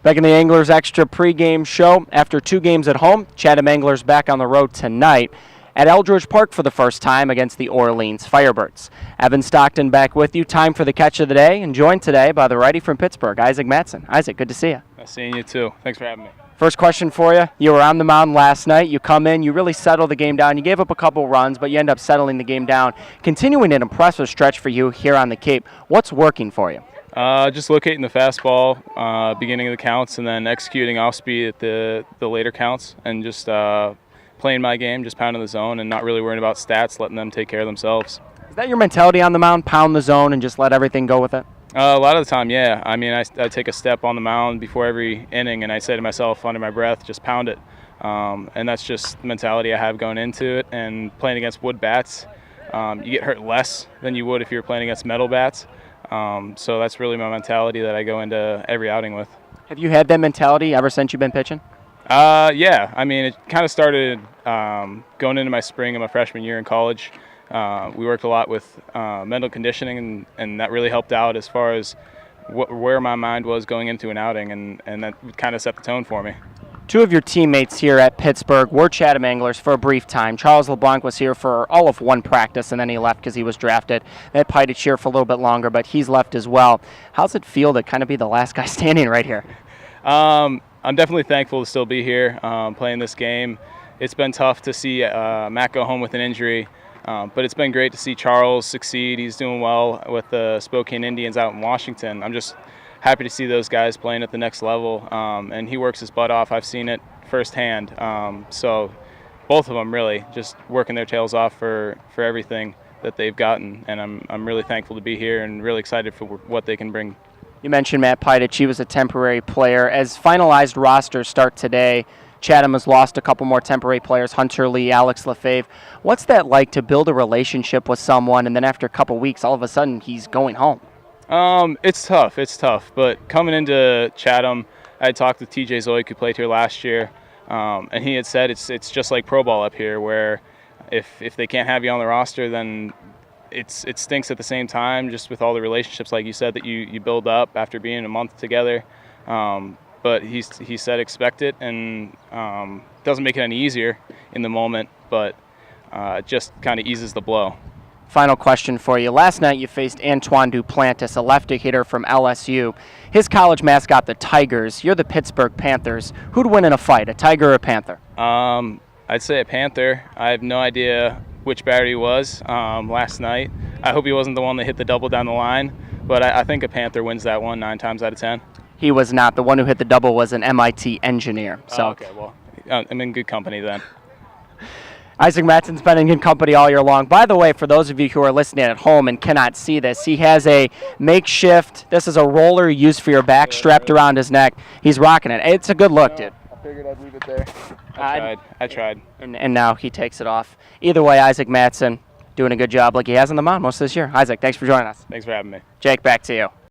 Back in the Anglers Extra pregame show. After 2 games at home, Chatham Anglers back on the road tonight at Eldridge Park for the first time against the Orleans Firebirds. Evan Stockton back with you. Time for the catch of the day, and joined today by the righty from Pittsburgh, Isaac Mattson. Isaac, good to see you. Nice seeing you too. Thanks for having me. First question for you. You were on the mound last night. You come in, you really settle the game down. You gave up a couple runs, but you end up settling the game down. Continuing an impressive stretch for you here on the Cape. What's working for you? Just locating the fastball, beginning of the counts, and then executing off speed at the later counts, and just playing my game, just pounding the zone, and not really worrying about stats, letting them take care of themselves. Is that your mentality on the mound? Pound the zone and just let everything go with it? A lot of the time, yeah. I mean, I take a step on the mound before every inning, and I say to myself under my breath, just pound it. And that's just the mentality I have going into it. And playing against wood bats, you get hurt less than you would if you were playing against metal bats. So that's really my mentality that I go into every outing with. Have you had that mentality ever since you've been pitching? Yeah. I mean, it kind of started going into my spring of my freshman year in college. We worked a lot with mental conditioning, and that really helped out as far as where my mind was going into an outing, and that kind of set the tone for me. 2 of your teammates here at Pittsburgh were Chatham Anglers for a brief time. Charles LeBlanc was here for all of 1 practice, and then he left because he was drafted. Matt Pitich here for a little bit longer, but he's left as well. How's it feel to kind of be the last guy standing right here? I'm definitely thankful to still be here playing this game. It's been tough to see Matt go home with an injury, but it's been great to see Charles succeed. He's doing well with the Spokane Indians out in Washington. I'm just happy to see those guys playing at the next level, and he works his butt off. I've seen it firsthand. So both of them really just working their tails off for everything that they've gotten, and I'm really thankful to be here and really excited for what they can bring. You mentioned Matt Pitich. He was a temporary player. As finalized rosters start today, Chatham has lost a couple more temporary players, Hunter Lee, Alex Lefebvre. What's that like to build a relationship with someone, and then after a couple weeks, all of a sudden, he's going home? It's tough, but coming into Chatham, I had talked with TJ Zoik, who played here last year, and he had said it's just like pro ball up here, where if they can't have you on the roster, then it stinks at the same time, just with all the relationships, like you said, that you build up after being a month together. But he said expect it, and doesn't make it any easier in the moment, but it just kind of eases the blow. Final question for you. Last night you faced Antoine Duplantis, a lefty hitter from LSU. His college mascot, the Tigers. You're the Pittsburgh Panthers. Who'd win in a fight, a Tiger or a Panther? I'd say a Panther. I have no idea which batter he was last night. I hope he wasn't the one that hit the double down the line, but I think a Panther wins that one 9 times out of 10. He was not. The one who hit the double was an MIT engineer. So. Okay, well, I'm in good company then. Isaac Mattson's been in good company all year long. By the way, for those of you who are listening at home and cannot see this, he has a makeshift, this is a roller used for your back, strapped around his neck. He's rocking it. It's a good look, dude. I figured I'd leave it there. I tried. And now he takes it off. Either way, Isaac Mattson doing a good job like he has on the mound most of this year. Isaac, thanks for joining us. Thanks for having me. Jake, back to you.